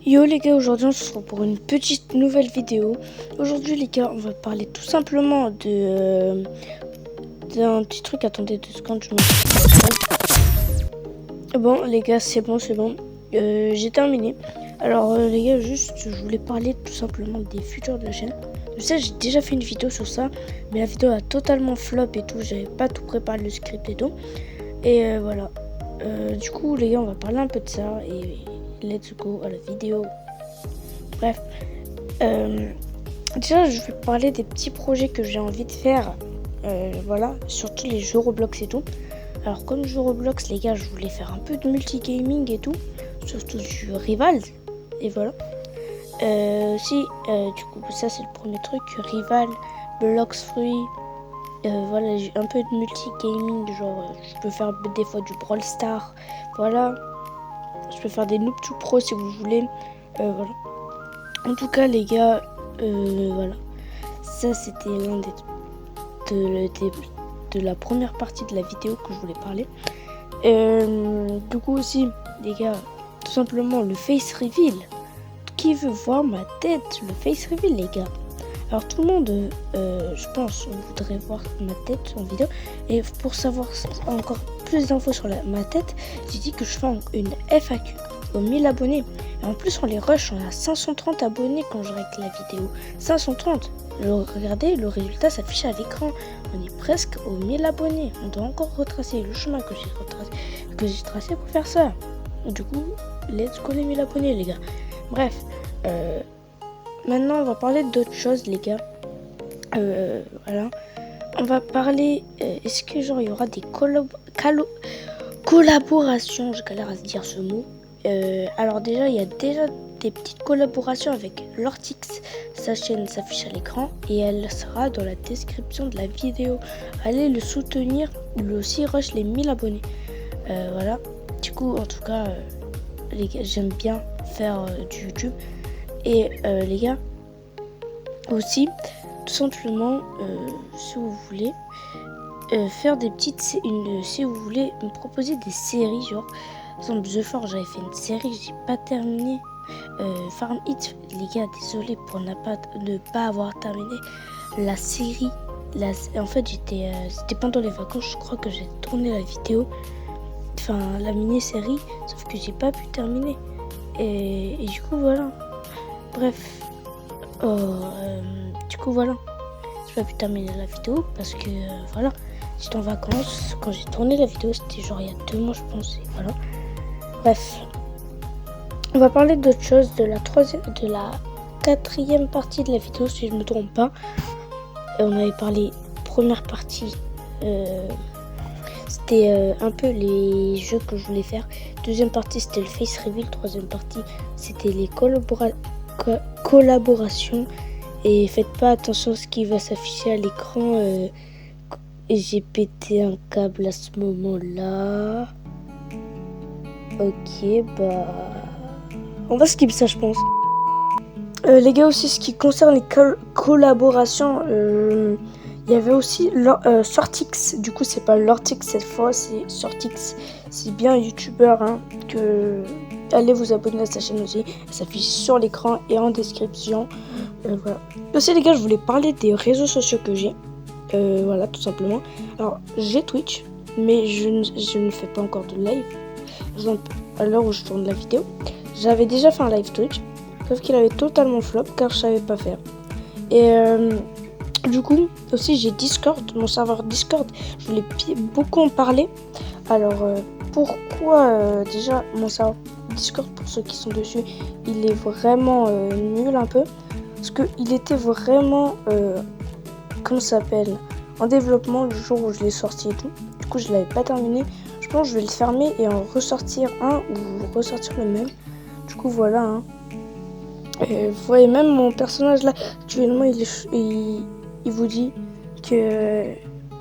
Yo les gars, aujourd'hui on se retrouve pour une petite nouvelle vidéo. Aujourd'hui les gars, on va parler tout simplement d'un petit truc. Attendez 2 secondes, je me... Bon les gars, c'est bon. J'ai terminé. Alors les gars, juste je voulais parler tout simplement des futurs de la chaîne. Je sais, j'ai déjà fait une vidéo sur ça, mais la vidéo a totalement flop et tout. J'avais pas tout préparé, le script et tout. Et voilà. Du coup les gars, on va parler un peu de ça et let's go à la vidéo. Bref, déjà je vais parler des petits projets que j'ai envie de faire, voilà, surtout les jeux Roblox et tout. Alors comme jeu Roblox les gars, je voulais faire un peu de multigaming et tout, surtout du Rival, et voilà. Du coup ça c'est le premier truc, Rival, Blox Fruit, voilà, j'ai un peu de multigaming, genre je peux faire des fois du Brawl Star, voilà. Je peux faire des Noob to Pro si vous voulez, voilà. En tout cas les gars, voilà, ça c'était l'un de la première partie de la vidéo que je voulais parler. Du coup aussi les gars, tout simplement le face reveal. Qui veut voir ma tête? Le face reveal les gars. Alors tout le monde, je pense, voudrait voir ma tête en vidéo. Et pour savoir encore plus d'infos sur ma tête, j'ai dit que je fais une FAQ aux 1000 abonnés. Et en plus on les rush, on a 530 abonnés quand je règle la vidéo. 530. Regardez, le résultat s'affiche à l'écran. On est presque aux 1000 abonnés. On doit encore retracer le chemin que j'ai tracé pour faire ça. Du coup, let's go les 1000 abonnés les gars. Bref, maintenant on va parler d'autres choses les gars. Voilà. On va parler, est-ce que genre il y aura des collaborations, je galère à se dire ce mot. Alors déjà il y a déjà des petites collaborations avec Lortix. Sa chaîne s'affiche à l'écran et elle sera dans la description de la vidéo. Allez le soutenir, lui aussi rush les 1000 abonnés. Voilà. Du coup en tout cas les gars, j'aime bien faire du YouTube. Et les gars, aussi, tout simplement, si vous voulez, faire des petites... si vous voulez me proposer des séries, genre, par exemple, The Forge, j'avais fait une série, j'ai pas terminé. Farm Hit, les gars, désolé pour ne pas avoir terminé la série. En fait, c'était pendant les vacances, je crois que j'ai tourné la vidéo. Enfin, la mini-série, sauf que j'ai pas pu terminer. Et du coup, voilà. Bref. Du coup, voilà. J'ai pas pu terminer la vidéo parce que, voilà. J'étais en vacances. Quand j'ai tourné la vidéo, c'était genre il y a 2 mois, je pense. Et voilà. Bref. On va parler d'autre chose, de la 4e partie de la vidéo, si je me trompe pas. On avait parlé première partie. C'était un peu les jeux que je voulais faire. 2e partie c'était le face reveal. 3e partie c'était les collaborations. Et faites pas attention à ce qui va s'afficher à l'écran. Et j'ai pété un câble à ce moment-là. Ok, bah... on va skip ça je pense. Les gars aussi, ce qui concerne les collaborations... il y avait aussi Sortix, du coup c'est pas Lortix cette fois, c'est Sortix. C'est bien un youtubeur, hein, que allez vous abonner à sa chaîne aussi, elle s'affiche sur l'écran et en description. Voilà. Aussi les gars, je voulais parler des réseaux sociaux que j'ai. Voilà, tout simplement. Alors j'ai Twitch, mais je ne fais pas encore de live. Par exemple, à l'heure où je tourne la vidéo, j'avais déjà fait un live Twitch, sauf qu'il avait totalement flop car je savais pas faire. Et du coup, aussi j'ai Discord, mon serveur Discord, je voulais beaucoup en parler. Alors, pourquoi déjà mon serveur Discord, pour ceux qui sont dessus, il est vraiment nul un peu. Parce qu'il était vraiment, comment ça s'appelle, en développement le jour où je l'ai sorti et tout. Du coup, je l'avais pas terminé. Je pense que je vais le fermer et en ressortir un ou ressortir le même. Du coup, voilà. Hein. Vous voyez même mon personnage là, actuellement, il vous dit que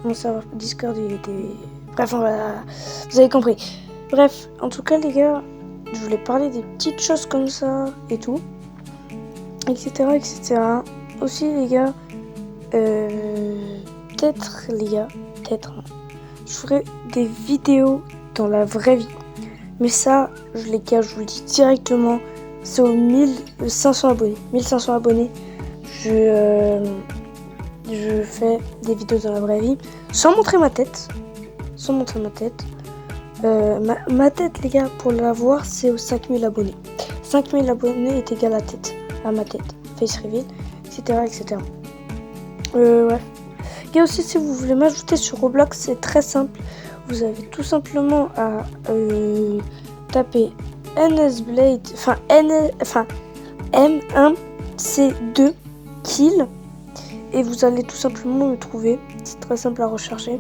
mon serveur Discord il était... Bref, vous avez compris. Bref, en tout cas les gars, je voulais parler des petites choses comme ça et tout, etc. Aussi les gars, peut-être je ferai des vidéos dans la vraie vie. Mais ça, les gars, je vous le dis directement, c'est aux 1500 abonnés. 1500 abonnés, je fais des vidéos dans la vraie vie sans montrer ma tête. Ma tête, les gars, pour la voir, c'est aux 5000 abonnés. 5000 abonnés est égal à ma tête. Face reveal, etc. etc. Ouais. Et aussi, si vous voulez m'ajouter sur Roblox, c'est très simple. Vous avez tout simplement à taper NSBlade, M1C2 kill. Et vous allez tout simplement le trouver. C'est très simple à rechercher.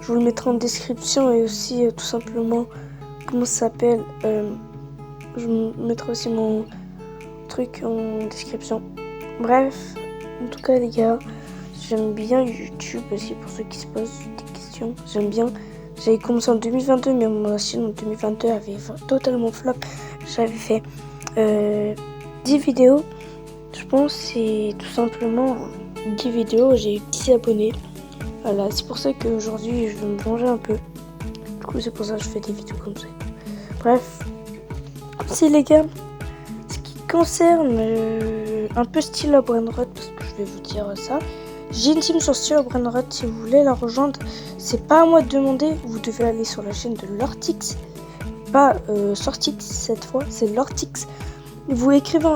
Je vous le mettrai en description et aussi tout simplement, comment ça s'appelle, je vous mettrai aussi mon truc en description. Bref, en tout cas les gars, j'aime bien YouTube aussi pour ceux qui se posent des questions. J'aime bien. J'avais commencé en 2022, mais mon chaîne en 2022 avait totalement flop. J'avais fait 10 vidéos. Je pense c'est tout simplement 10 vidéos. J'ai eu 10 abonnés. Voilà, c'est pour ça qu'aujourd'hui je vais me venger un peu. Du coup, c'est pour ça que je fais des vidéos comme ça. Bref, si les gars, ce qui concerne un peu style Brainrot, parce que je vais vous dire ça, j'ai une team sur style Brainrot. Si vous voulez la rejoindre, c'est pas à moi de demander. Vous devez aller sur la chaîne de Lortix, pas Sortix cette fois, c'est Lortix. Vous écrivez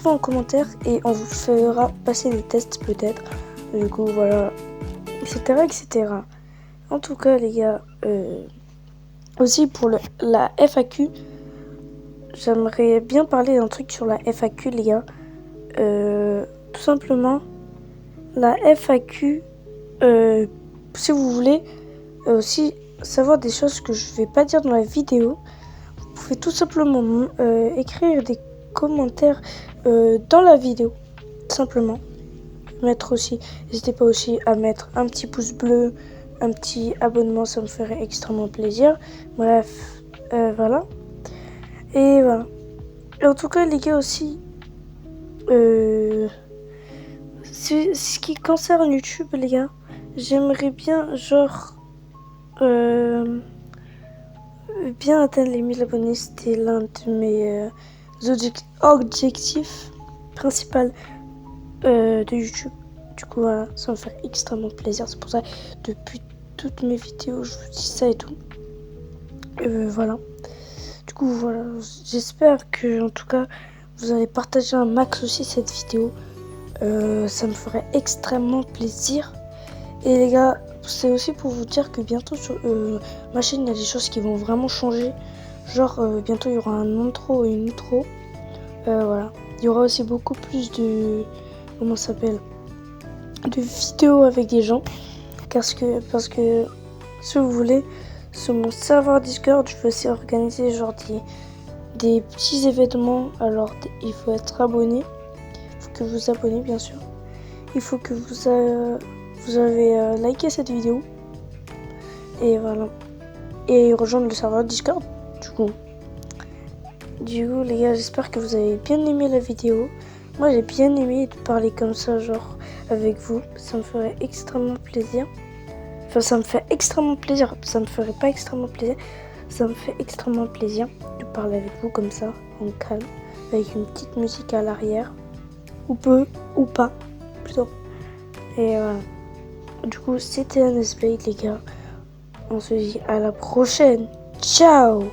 en commentaire et on vous fera passer des tests peut-être. Du coup, voilà. Etc. En tout cas, les gars, aussi pour la FAQ, j'aimerais bien parler d'un truc sur la FAQ, les gars. Tout simplement, la FAQ, si vous voulez aussi savoir des choses que je vais pas dire dans la vidéo, vous pouvez tout simplement écrire des commentaires dans la vidéo, tout simplement. N'hésitez pas aussi à mettre un petit pouce bleu, un petit abonnement, ça me ferait extrêmement plaisir. Bref, voilà. Et voilà. Et en tout cas, les gars aussi, ce qui concerne YouTube, les gars, j'aimerais bien, bien atteindre les 1000 abonnés. C'était l'un de mes objectifs principaux de YouTube. Du coup, voilà, ça me fait extrêmement plaisir. C'est pour ça, depuis toutes mes vidéos, je vous dis ça et tout. Voilà. Du coup, voilà. J'espère que, en tout cas, vous allez partager un max aussi cette vidéo. Ça me ferait extrêmement plaisir. Et les gars, c'est aussi pour vous dire que bientôt sur ma chaîne, il y a des choses qui vont vraiment changer. Bientôt, il y aura un intro et une outro. Voilà. Il y aura aussi beaucoup plus de... Comment ça s'appelle, de vidéos avec des gens, parce que si vous voulez, sur mon serveur Discord, je vais aussi organiser des petits événements. Alors il faut être abonné, il faut que vous vous abonnez bien sûr, il faut que vous avez liké cette vidéo et voilà, et rejoindre le serveur Discord. Du coup les gars, j'espère que vous avez bien aimé la vidéo. Moi j'ai bien aimé de parler comme ça, avec vous. Ça me ferait extrêmement plaisir. Enfin, ça me fait extrêmement plaisir. Ça me ferait pas extrêmement plaisir. Ça me fait extrêmement plaisir de parler avec vous comme ça, en calme, avec une petite musique à l'arrière. Ou peu, ou pas, plutôt. Et voilà. Du coup, c'était NSBlade, les gars. On se dit à la prochaine. Ciao!